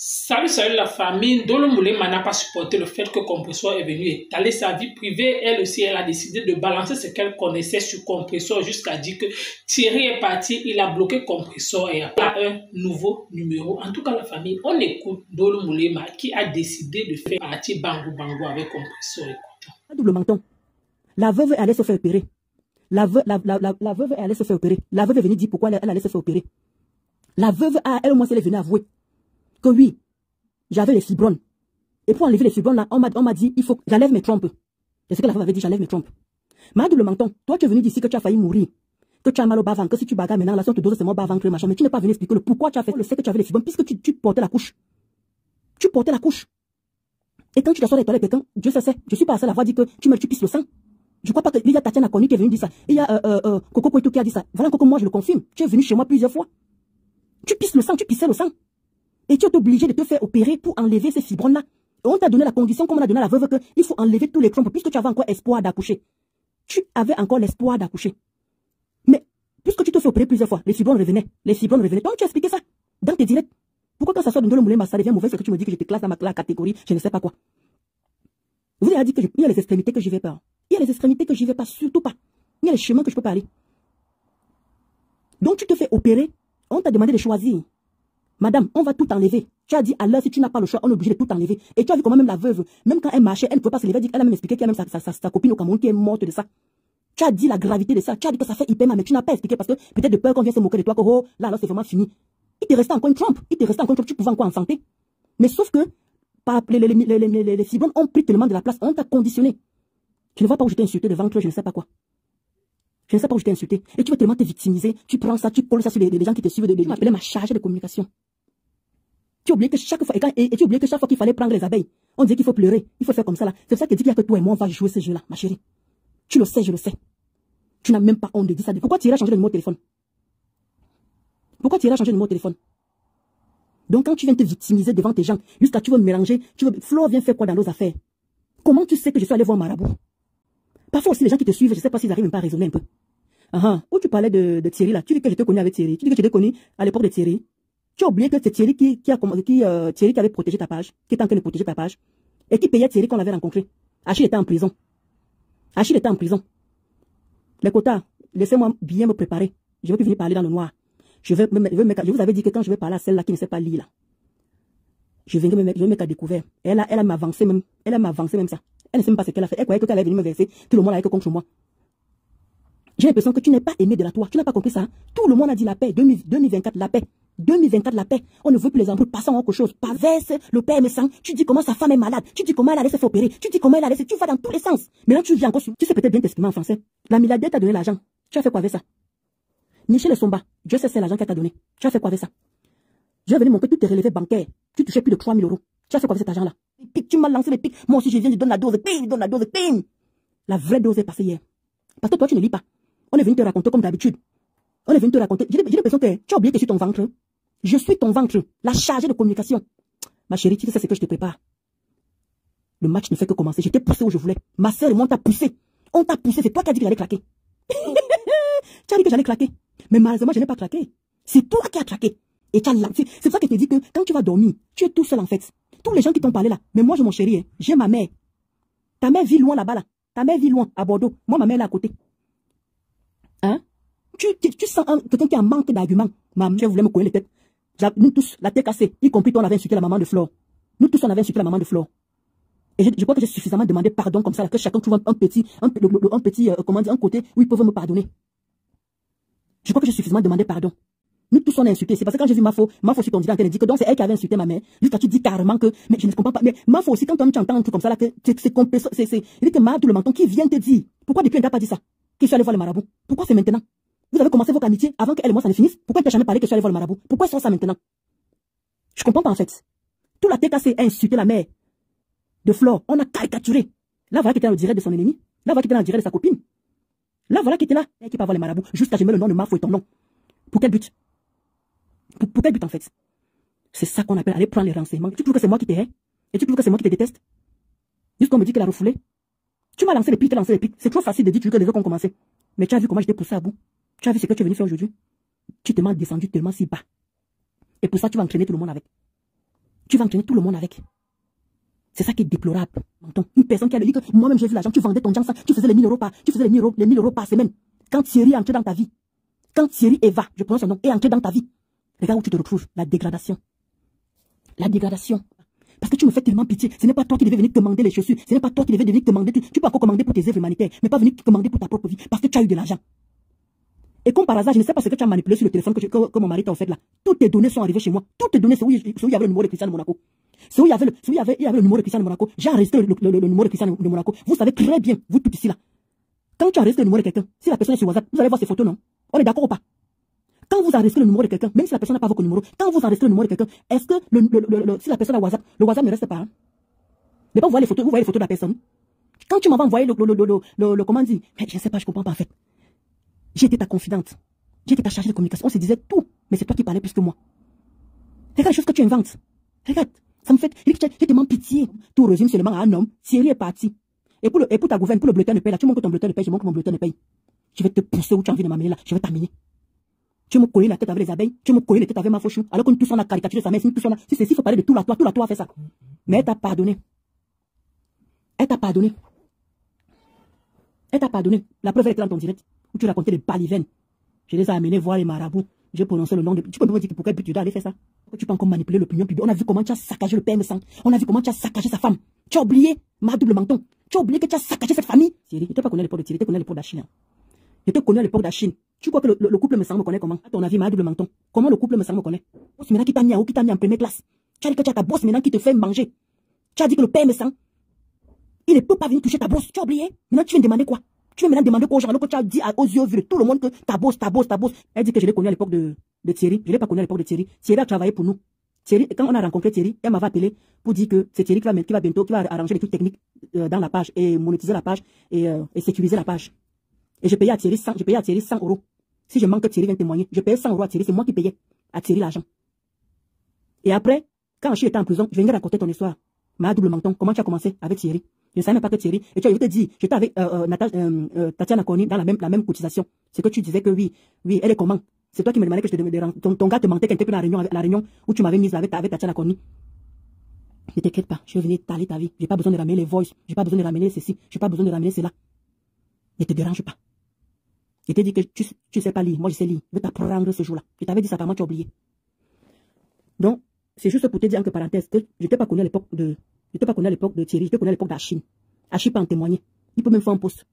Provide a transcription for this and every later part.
Salut la famille. Dolo Moulema n'a pas supporté le fait que Compressor est venu étaler sa vie privée. Elle aussi, elle a décidé de balancer ce qu'elle connaissait sur Compressor jusqu'à dire que Thierry est parti, il a bloqué Compressor et il y a pas un nouveau numéro. En tout cas, la famille, on écoute Dolo Moulema qui a décidé de faire partie Bango Bango avec Compressor. Double menton. La veuve allait se faire opérer. La veuve allait se faire opérer. La veuve est venue dire pourquoi elle allait se faire opérer. La veuve, elle, moi, elle est venue avouer que oui, j'avais les fibromes. Et pour enlever les fibromes, là, on m'a dit, il faut que j'enlève mes trompes. C'est ce que la femme avait dit, j'enlève mes trompes. Ma double menton, toi, tu es venu d'ici que tu as failli mourir. Que tu as mal au bas-ventre, que si tu bagarres maintenant, la sorte de dose, c'est mon bas-ventre, machin. Mais tu n'es pas venu expliquer le pourquoi tu as fait le fait que tu avais les fibromes, puisque tu portais la couche. Tu portais la couche. Et quand tu t'assois dans les toilettes, quelqu'un, Dieu sait, je suis passé à la voix dire que tu pisses le sang. Je crois pas qu'il y a Tatiana Connu qui est venue dire ça. Il y a Coco Poitou qui a dit ça. Voilà Coco, moi je le confirme. Tu es venu chez moi plusieurs fois. Tu pisses le sang, tu pissais le sang. Et tu es obligé de te faire opérer pour enlever ces fibromes-là. On t'a donné la condition, comme on a donné à la veuve, qu'il faut enlever tous les trompes, puisque tu avais encore espoir d'accoucher. Tu avais encore l'espoir d'accoucher. Mais, puisque tu te fais opérer plusieurs fois, les fibromes revenaient. Les fibromes revenaient. Donc tu as expliqué ça dans tes directs. Pourquoi quand ça sort de Ndolo Moulema, ça devient mauvais, c'est que tu me dis que je te classe dans la catégorie, je ne sais pas quoi. Vous avez dit qu'il y a les extrémités que je vais pas. Il y a les extrémités que je vais pas, surtout pas. Il y a les chemins que je peux pas aller. Donc tu te fais opérer, on t'a demandé de choisir. Madame, on va tout enlever. Tu as dit à l'heure, si tu n'as pas le choix, on est obligé de tout enlever. Et tu as vu comment même la veuve, même quand elle marchait, elle ne pouvait pas se lever. Elle a même expliqué qu'il y a même sa copine au Cameroun qui est morte de ça. Tu as dit la gravité de ça. Tu as dit que ça fait hyper mal, mais tu n'as pas expliqué parce que peut-être de peur qu'on vienne se moquer de toi, que oh, là, alors c'est vraiment fini. Il te restait encore une trompe. Il te restait encore une trompe. Tu pouvais encore enfanter. Mais sauf que les fibromes ont pris tellement de la place. On t'a conditionné. Tu ne vois pas où je t'ai insulté de ventre, je ne sais pas quoi. Je ne sais pas où je t'ai insulté. Et tu veux tellement te victimiser. Tu prends ça, tu colles ça sur les gens qui te suivent. Tu m'appelais ma chargée de communication. Tu oublies que chaque fois, et tu oublies que chaque fois qu'il fallait prendre les abeilles, on disait qu'il faut pleurer, il faut faire comme ça là. C'est pour ça que dit qu'il y a que toi et moi, on va jouer ce jeu-là, ma chérie. Tu le sais, je le sais. Tu n'as même pas honte de dire ça. Pourquoi tu iras changer de numéro de téléphone? Pourquoi tu iras changer de numéro de téléphone? Donc quand tu viens te victimiser devant tes gens, jusqu'à tu veux mélanger, Flo vient faire quoi dans nos affaires? Comment tu sais que je suis allé voir Marabout? Parfois aussi les gens qui te suivent, je ne sais pas s'ils arrivent même pas à raisonner un peu. Où tu parlais de Thierry là, tu dis que je te connais avec Thierry, tu dis que je t'ai connu à l'époque de Thierry. Tu as oublié que c'est Thierry Thierry qui avait protégé ta page, qui était en train de protéger ta page, et qui payait Thierry qu'on l'avait rencontré. Achille était en prison. Achille était en prison. Les quotas, laissez-moi bien me préparer. Je ne vais plus venir parler dans le noir. Je vous avais dit que quand je vais parler à celle-là qui ne sait pas lire là, je vais me mettre à découvert. Elle m'a avancé même. Elle m'a avancé même ça. Elle ne sait même pas ce qu'elle a fait. Elle croyait que quand elle est venue me verser, tout le monde allait que contre moi. J'ai l'impression que tu n'es pas aimé de la toi. Tu n'as pas compris ça. Tout le monde a dit la paix. 2024, la paix. 2024, la paix. On ne veut plus les embrouilles. Passons à autre chose. Pas verse, le père me sent. Tu dis comment sa femme est malade. Tu dis comment elle allait se faire opérer. Tu dis comment elle allait se... Tu vas dans tous les sens. Mais là, tu viens encore sur... Tu sais peut-être bien t'exprimer en français. La milliardaire t'a donné l'argent. Tu as fait quoi avec ça? Michel Somba. Dieu sait c'est l'argent qu'elle t'a donné. Tu as fait quoi avec ça? Je vais venir montrer tous tes relevés bancaires. Tu touchais plus de 3 000 €. Tu as fait quoi avec cet argent-là? Tu m'as lancé les pics. Moi aussi, je viens, je donne la dose. Pim, donne la dose. Pim. La vraie dose est passée hier. Parce que toi, tu ne lis pas. On est venu te raconter comme d'habitude. On est venu te raconter. J'ai l'impression que tu as oublié que je suis ton ventre. Je suis ton ventre, la chargée de communication. Ma chérie, tu sais ce que je te prépare. Le match ne fait que commencer. Je t'ai poussé où je voulais. Ma soeur et moi, on t'a poussé. On t'a poussé. C'est toi qui as dit que j'allais craquer. Tu as dit que j'allais craquer. Mais malheureusement, je n'ai pas craqué. C'est toi qui as craqué. Et tu as lancé. C'est pour ça que je te dis que quand tu vas dormir, tu es tout seul en fait. Tous les gens qui t'ont parlé là. Mais moi, mon chéri, hein, j'ai ma mère. Ta mère vit loin là-bas là. Ta mère vit loin, à Bordeaux. Moi, ma mère est là à côté. Hein? Tu sens quelqu'un qui a un manque d'arguments. Maman, tu voulais me couler les têtes. Nous tous, la tête cassée, y compris toi, on avait insulté la maman de Flore. Nous tous, on avait insulté la maman de Flore. Et je crois que j'ai suffisamment demandé pardon comme ça, là, que chacun trouve un petit, comment dire, un côté où ils peuvent me pardonner. Je crois que j'ai suffisamment demandé pardon. Nous tous, on a insulté. C'est parce que quand j'ai vu Mafo sur ton direct, elle dit que donc c'est elle qui avait insulté ma mère. Jusqu'à tu dis carrément que, mais je ne comprends pas. Mais Mafo aussi, quand toi, tu entends un truc comme ça, là, que c'est compressé, il dit que Mahadou le menton qui vient te dire. Pourquoi depuis elle n'a pas dit ça? Qu'il soit allé voir le marabout? Pourquoi c'est maintenant? Vous avez commencé votre amitié avant qu'elle et moi ça ne finisse. Pourquoi elle t'a jamais parlé que je suis allé voir le marabout? Pourquoi ils sont ça maintenant? Je comprends pas en fait. Tout la TKC a insulté la mère de Flore. On a caricaturé. Là voilà qui était dans le direct de son ennemi. Là voilà qui était dans le direct de sa copine. Là voilà qui était là. Qui va voir les marabouts. Jusqu'à je mets le nom de Mafo et ton nom. Pour quel but? Pour quel but en fait? C'est ça qu'on appelle aller prendre les renseignements. Tu trouves que c'est moi qui te hais? Et tu trouves que c'est moi qui te déteste? Juste qu'on me dit qu'elle a refoulé. Tu m'as lancé les pics, tu as lancé les pics. C'est trop facile de dire que les autres ont commencé. Mais tu as vu comment je t'ai poussé à bout. Tu as vu ce que tu es venu faire aujourd'hui. Tu te m'as descendu tellement si bas. Et pour ça, tu vas entraîner tout le monde avec. Tu vas entraîner tout le monde avec. C'est ça qui est déplorable. Une personne qui a dit que moi-même j'ai vu l'argent, tu vendais ton Janssen, tu faisais les 1000 euros par semaine. Quand Thierry est entré dans ta vie, quand Thierry Eva, je prononce son nom, est entré dans ta vie, regarde où tu te retrouves, la dégradation. La dégradation. Parce que tu me fais tellement pitié. Ce n'est pas toi qui devais venir commander les chaussures. Ce n'est pas toi qui devais venir commander tout. Tu peux encore commander pour tes œuvres humanitaires, mais pas venir commander pour ta propre vie, parce que tu as eu de l'argent. Et comme par hasard, je ne sais pas ce que tu as manipulé sur le téléphone que mon mari t'a offert là. Toutes tes données sont arrivées chez moi. Toutes tes données, c'est où il y avait le numéro de Cristiano Monaco. C'est où il y avait le numéro de Cristiano Monaco. J'ai enregistré le numéro de Cristiano de Monaco. Vous savez très bien, vous tout ici là. Quand tu enregistres le numéro de quelqu'un, si la personne est sur WhatsApp, vous allez voir ses photos, non? On est d'accord ou pas? Quand vous enregistrez le numéro de quelqu'un, même si la personne n'a pas votre numéro, quand vous enregistrez le numéro de quelqu'un, est-ce que si la personne a WhatsApp, le WhatsApp ne reste pas, hein? Mais pas vous voyez les photos, vous voyez les photos de la personne. Quand tu m'avais envoyé comment dire, je ne sais pas, je comprends pas en fait. J'ai été ta confidente. J'ai été ta chargée de communication. On se disait tout, mais c'est toi qui parlais plus que moi. Regarde les choses que tu inventes. Regarde, ça me fait, j'ai tellement pitié. Tout résume seulement à un homme. Thierry est parti. Et pour ta gouverne, pour le bulletin de paie là, tu montres ton bulletin de paie, je montre mon bulletin de paie. Je vais te pousser où tu as envie de m'amener là, je vais t'amener. Tu me colles la tête avec les abeilles, tu me colles la tête avec ma fauchou, alors que nous tous on a caricaturé sa mère, si c'est s'il faut parler de tout là, toi a fait ça. Mais elle t'a pardonné. Elle t'a pardonné. Elle t'a pardonné. La preuve elle était dans ton direct, où tu racontais les balivernes. Je les ai amenés voir les marabouts. J'ai prononcé le nom de... Tu peux me dire pourquoi tu dois aller faire ça? Tu peux encore manipuler l'opinion publique. On a vu comment tu as saccagé le PM100. On a vu comment tu as saccagé sa femme. Tu as oublié ma double menton. Tu as oublié que tu as saccagé cette famille. Thierry, je ne t'ai pas connu à l'époque de Thierry, je te connais à l'époque d'Achille. Je te connais à l'époque d'Achille. Tu crois que le couple me semble me connaît comment? À ton avis, ma double menton. Comment le couple me semble me connaît? Boss maintenant qui t'a mis en haut, qui t'a mis en première classe. Tu as dit que tu as ta bosse maintenant qui te fait manger. Tu as dit que le PM100, il ne peut pas venir toucher ta bosse. Tu as oublié? Maintenant tu viens demander quoi? Tu veux maintenant demander aux gens, alors que tu as dit aux yeux vus de tout le monde que ta bosse. Elle dit que je l'ai connu à l'époque de Thierry. Je ne l'ai pas connu à l'époque de Thierry. Thierry a travaillé pour nous. Thierry, quand on a rencontré Thierry, elle m'avait appelé pour dire que c'est Thierry qui va arranger les trucs techniques dans la page et monétiser la page et sécuriser la page. Et je payais à Thierry 100 euros. Si je manque que Thierry vienne témoigner, je payais 100 euros à Thierry, c'est moi qui payais à Thierry l'argent. Et après, quand Achille était en prison, je venais raconter ton histoire. Ma double menton, comment tu as commencé avec Thierry? Je ne savais même pas que Thierry. Et tu as, je te dis, j'étais avec Tatiana Koni dans la même cotisation. C'est que tu disais que oui, elle est comment? C'est toi qui me demandais que je te demandais. Ton gars te mentait quand tu étais dans la réunion où tu m'avais mise avec Tatiana Koni. Ne t'inquiète pas, je vais venir t'aller ta vie. J'ai pas besoin de ramener les voices, j'ai pas besoin de ramener ceci, j'ai pas besoin de ramener cela. Ne te dérange pas. Je t'ai dit que tu sais pas lire, moi je sais lire. Je vais t'apprendre ce jour-là. Je t'avais dit ça, apparemment tu as oublié. Donc, c'est juste pour te dire, entre parenthèses, que je t'ai pas connu à l'époque de Thierry, je te connais à l'époque d'Achille. Achille peut en témoigner. Il peut même faire un post.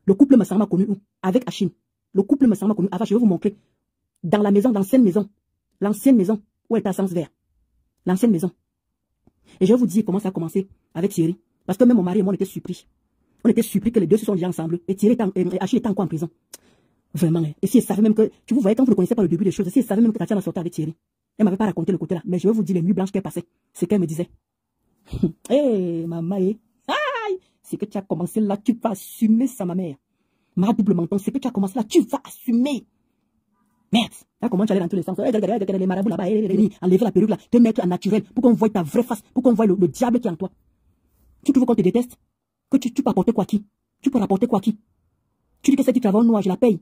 Le couple me semble connu où? Avec Achille. Le couple me semble connu. Avant, je vais vous montrer. Dans la maison, l'ancienne maison, où elle était à sens vert. L'ancienne maison. Et je vais vous dire comment ça a commencé avec Thierry. Parce que même mon mari et moi, on était surpris. On était surpris que les deux se sont liés ensemble. Et Achille était encore en prison. Vraiment. Et si elle savait même que, vous voyez, quand vous ne connaissez pas le début des choses, si elle savait même que Tatiana sortait avec Thierry, elle m'avait pas raconté le côté là. Mais je vais vous dire les nuits blanches qu'elle passait. C'est qu'elle me disait. Hé, maman, aïe, c'est que tu as commencé là, tu vas assumer ça, ma mère. Ma double menton, c'est que tu as commencé là, tu vas assumer. Merde, là, comment tu allais dans tous les sens? Les marabouts là-bas, enlever la perruque là, te mettre en naturel, pour qu'on voie ta vraie face, pour qu'on voie le diable qui est en toi. Tu trouves qu'on te déteste? Que tu peux apporter quoi qui? Tu peux rapporter quoi qui? Tu dis que c'est du travail noir, je la paye.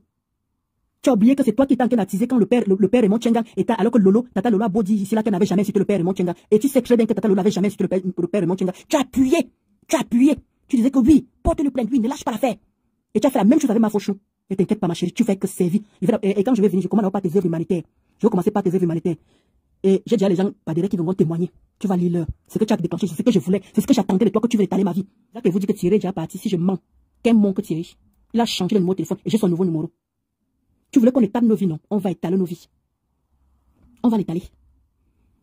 Tu as oublié que c'est toi qui étais en train d'attiser quand le père Raymond Tchenga était, alors que Tata Lola a beau dire ici là qu'elle n'avait jamais cité le père Raymond Tchenga. Et tu sais très bien que Tata Lola n'avait jamais cité le père Raymond Tchenga. Tu as appuyé. Tu disais que oui, porte-le plainte, oui, ne lâche pas l'affaire. Et tu as fait la même chose avec ma fauchou. Ne t'inquiète pas ma chérie, tu fais que servir. Et quand je vais venir, je commence par tes œuvres humanitaires. Je vais commencer par tes œuvres humanitaires. Et j'ai déjà les gens par derrière qui vont témoigner. Tu vas lire leur. C'est ce que tu as déclenché, c'est ce que je voulais. C'est ce que j'attendais de toi, que tu veux étaler ma vie. Là que vous dites que Thierry est déjà parti, si je mens. Quel mon que Thierry. Il a changé le numéro de téléphone et j'ai son nouveau numéro. Tu voulais qu'on étale nos vies, non? On va étaler nos vies. On va l'étaler.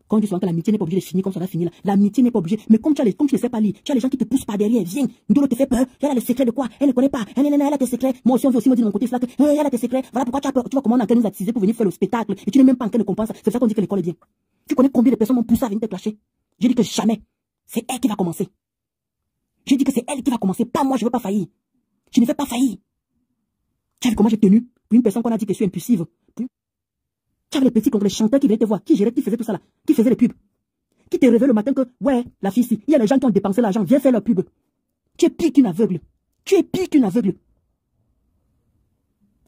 Quand on dit souvent que l'amitié n'est pas obligée de finir comme ça va finir là. L'amitié n'est pas obligée. Mais comme tu ne sais pas lire, tu as les gens qui te poussent par derrière. Viens, Ndolo te fait peur. Elle a le secret de quoi? Elle ne connaît pas. Elle a tes secrets. Moi aussi, on veut aussi me dire de mon côté, elle a tes secrets. Voilà pourquoi tu as peur. Tu vois comment on a nous attiser pour venir faire le spectacle. Et tu n'es même pas en train de comprendre ça. C'est pour ça qu'on dit que l'école est bien. Tu connais combien de personnes m'ont poussé à venir te clasher? J'ai dit que jamais. C'est elle qui va commencer. J'ai dit que c'est elle qui va commencer. Pas moi, je ne veux pas faillir. Je ne vais pas faillir. Tu as vu comment j'ai tenu pour une personne qu'on a dit que je suis impulsive. Tu avais les petits contre les chanteurs qui venaient te voir, qui géraient, qui faisaient tout ça là, qui faisaient les pubs. Qui te réveillent le matin que, ouais, la fille, il y a les gens qui ont dépensé l'argent, viens faire leur pub. Tu es pire qu'une aveugle. Tu es pire qu'une aveugle.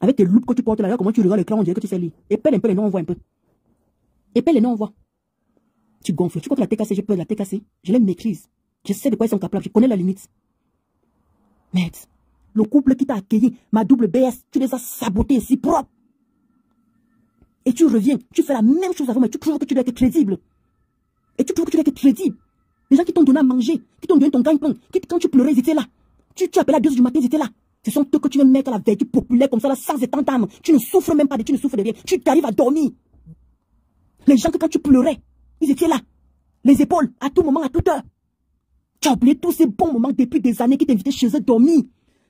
Avec tes loupes que tu portes là, comment tu regardes l'écran, on dirait que tu sais lire. Épelle un peu les noms, on voit un peu. Épelle les noms, on voit. Tu gonfles. Tu crois que la TKC, j'ai peur de la TKC? Je les maîtrise. Je sais de quoi ils sont capables. Je connais la limite. Merde. Le couple qui t'a accueilli, ma double BS, tu les as sabotés ici propre. Et tu reviens, tu fais la même chose avant, mais tu trouves que tu dois être crédible. Et tu trouves que tu dois être crédible. Les gens qui t'ont donné à manger, qui t'ont donné ton gagne-pain, quand tu pleurais, ils étaient là. Tu appelais à 2 h du matin, ils étaient là. Ce sont eux que tu veux mettre à la vertu populaire comme ça, là, sans étant d'âme. Tu ne souffres même pas tu ne souffres de rien. Tu t'arrives à dormir. Les gens que quand tu pleurais, ils étaient là. Les épaules, à tout moment, à toute heure. Tu as oublié tous ces bons moments depuis des années qui t'invitaient chez eux dormir.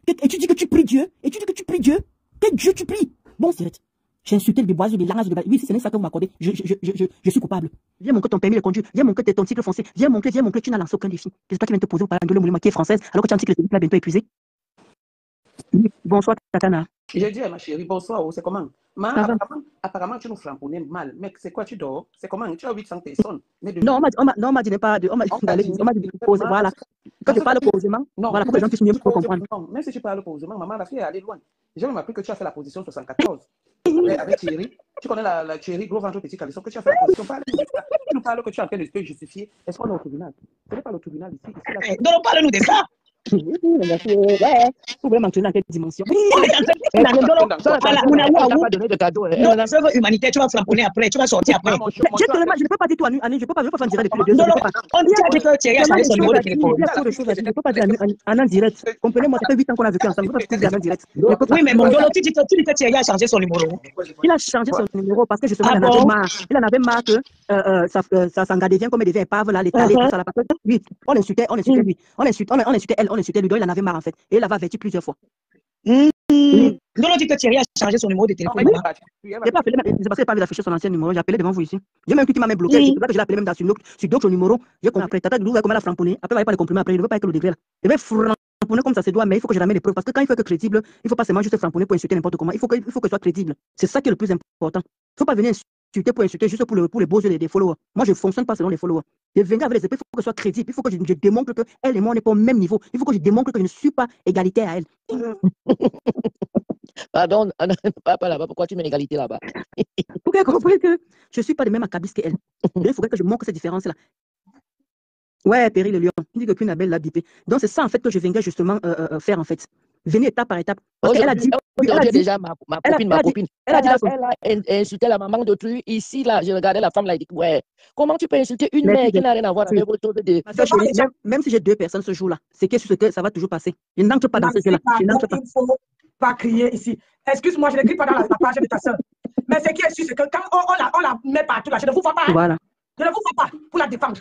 Et tu dis que tu pries Dieu. Et tu dis que tu pries Dieu. Quel Dieu tu pries? Bon, c'est j'ai insulté le biboise, le langage de oui, si ce n'est ça que vous m'accordez, je suis coupable. Viens montrer ton permis de conduire, viens montrer ton cycle foncé, viens montrer, tu n'as lancé aucun défi. C'est toi qui viens te poser au parler de l'homme qui est française, alors que tu as un cycle là bientôt épuisé. Bonsoir, Tatana. J'ai dit à ma chérie, bonsoir, c'est comment? Apparemment, tu nous frapponnais mal. Mec, c'est quoi, tu dors? C'est comment? Tu as 800 personnes. Non, on m'a dit pas de. On m'a dit de poser. Voilà. Quand tu parles posément, voilà, pour que les gens puissent mieux comprendre. Non, même si tu parles posément, maman, la fille est allée loin. J'ai même appris que tu as fait la position 74. Avec Thierry. Tu connais la Thierry, gros ventre, petit caleçon, que tu as fait la position. Tu nous parles que tu es en train de te justifier. Est-ce qu'on est au tribunal? Ce n'est pas le tribunal ici. Non, parle-nous de ça. Ouais, vous voulez m'entraîner dans quelle dimension? Œuvre humanitaire, tu vas flamponner après, tu vas sortir après. Je ne peux pas dire tout à je ne peux pas faire en direct depuis 2 heures. On dit que Thierry a changé son numéro de téléphone. Je ne peux pas dire en direct. Comprenez-moi, ça fait 8 ans qu'on a vécu ensemble. Je ne peux pas dire en direct. Oui, mais mon Dolo, tu dis que Thierry a changé son numéro. Il a changé son numéro parce que justement, il en avait marre que ça s'engadevient comme il devient épave, là, l'état, tout ça. Oui, on l'insultait lui. On insultait elle, on insultait lui, donc il en avait marre en fait. Et il l'avait averti plusieurs fois. Dolo dit que Thierry a changé son numéro de téléphone. Je n'ai pas appelé, c'est parce qu'il n'a pas vu d'afficher son ancien numéro. J'ai appelé devant vous ici. J'ai même cru qu'il m'a même bloqué. C'est pour ça que je l'ai appelé même sur d'autres numéros. J'ai compris après. Tata Doudou va comme elle a framponné. Après, il va pas les compliments après. Il ne veut pas être le degré là. Il va framponner comme ça se doit, mais il faut que je ramène les preuves. Parce que quand il faut être crédible, il ne faut pas seulement juste framponner pour insulter n'importe comment. Il faut que ce soit crédible. C'est ça qui est le plus important. Il ne faut pas venir insulter pour insulter juste pour les beaux yeux des followers. Moi, je ne fonctionne pas selon les followers. Je viens avec les épées, il faut que ce soit crédible. Il faut que je démontre qu'elle et moi, on n'est pas au même niveau. Il faut que je démontre que je ne suis pas égalitaire à elle. Pardon, pas là-bas. Pourquoi tu mets l'égalité là-bas? Pour qu'elle comprenne que je ne suis pas de même acabit qu'elle. Il faudrait que je montre cette différence-là. Ouais, Péri le lion. Il dit que Queen Abel l'a bipé. Donc, c'est ça, en fait, que je viendrais justement faire, en fait. Venez étape par étape. Parce qu'elle a dit... déjà, ma copine. Elle a insulté la maman d'autrui. Ici, là, je regardais la femme, là, elle dit, ouais, comment tu peux insulter une mère qui n'a rien à voir avec votre de... Même si j'ai 2 personnes ce jour-là, c'est que sur ce que ça va toujours passer. Je n'entre pas dans ce jeu-là. Il ne faut pas crier ici. Excuse-moi, je ne crie pas dans la page de ta soeur. Mais ce qui est sûr, c'est que quand on la met partout, là, je ne vous vois pas. Voilà. Je ne vous vois pas pour la défendre.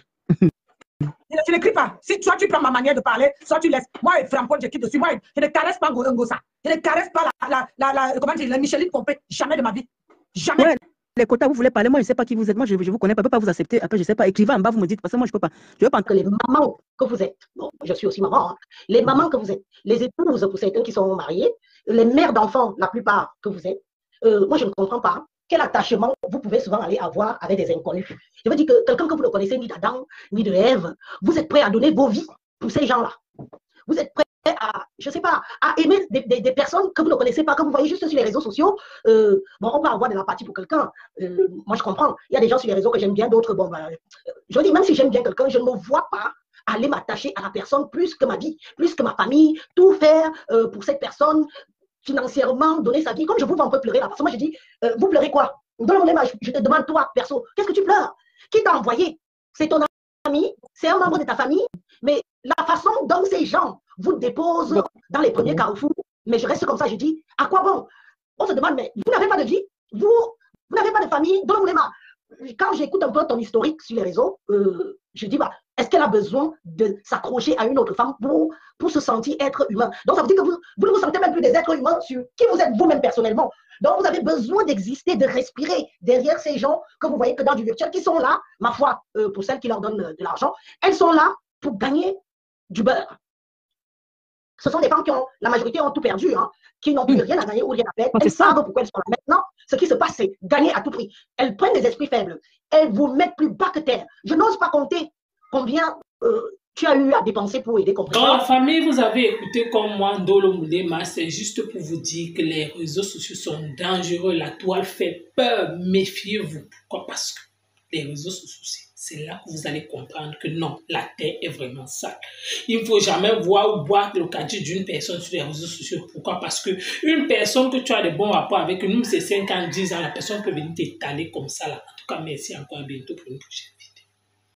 Je ne crie pas. Si soit tu prends ma manière de parler, soit tu laisses. Moi, Frampon, je quitte dessus. Moi, je ne caresse pas Ngosa. Je ne caresse pas comment dire, la Micheline Pompé. Jamais de ma vie. Jamais. Ouais, les quotas, vous voulez parler. Moi, je ne sais pas qui vous êtes. Moi, je ne vous connais pas. Je ne peux pas vous accepter. Après, je ne sais pas. Écrivez en bas, vous me dites. Parce que moi, je ne peux pas. Je veux pas. Que les mamans que vous êtes, bon, je suis aussi maman, hein, les mamans que vous êtes, les épouses pour certains qui sont mariés, les mères d'enfants, la plupart que vous êtes, moi, je ne comprends pas. Quel attachement vous pouvez souvent aller avoir avec des inconnus. Je veux dire que quelqu'un que vous ne connaissez ni d'Adam, ni de Ève, vous êtes prêt à donner vos vies pour ces gens-là. Vous êtes prêt à, je ne sais pas, à aimer des personnes que vous ne connaissez pas, que vous voyez juste sur les réseaux sociaux. Bon, on peut avoir de l'empathie pour quelqu'un. Moi, je comprends. Il y a des gens sur les réseaux que j'aime bien, d'autres, bon, ben, je dis, même si j'aime bien quelqu'un, je ne me vois pas aller m'attacher à la personne plus que ma vie, plus que ma famille, tout faire pour cette personne, financièrement, donner sa vie. Comme je vous vois un peu pleurer là, parce que moi je dis, vous pleurez quoi? Je te demande toi, perso, qu'est-ce que tu pleures? Qui t'a envoyé? C'est ton ami, c'est un membre de ta famille, mais la façon dont ces gens vous déposent dans les premiers carrefours, mais je reste comme ça, je dis, à quoi bon? On se demande, mais vous n'avez pas de vie? Vous n'avez pas de famille? Quand j'écoute un peu ton historique sur les réseaux, je dis, bah, est-ce qu'elle a besoin de s'accrocher à une autre femme pour se sentir être humain? Donc, ça veut dire que vous ne vous sentez même plus des êtres humains sur qui vous êtes vous-même personnellement. Donc, vous avez besoin d'exister, de respirer derrière ces gens que vous voyez que dans du virtuel, qui sont là, ma foi, pour celles qui leur donnent de l'argent, elles sont là pour gagner du beurre. Ce sont des femmes qui ont, la majorité ont tout perdu, hein, qui n'ont plus rien à gagner ou rien à perdre. Elles savent pourquoi elles sont là. Maintenant, ce qui se passe, c'est gagner à tout prix. Elles prennent des esprits faibles. Elles vous mettent plus bas que terre. Je n'ose pas compter combien tu as eu à dépenser pour aider Compressor. Dans la famille, vous avez écouté comme moi, Ndolo Moulema, c'est juste pour vous dire que les réseaux sociaux sont dangereux. La toile fait peur. Méfiez-vous. Pourquoi? Parce que les réseaux sociaux, c'est là que vous allez comprendre que non, la terre est vraiment sale. Il ne faut jamais voir ou boire le caddie d'une personne sur les réseaux sociaux. Pourquoi? Parce que une personne que tu as de bons rapports avec, nous c'est 5 ans, 10 ans, la personne peut venir t'étaler comme ça là. En tout cas, merci encore, à bientôt pour une prochaine.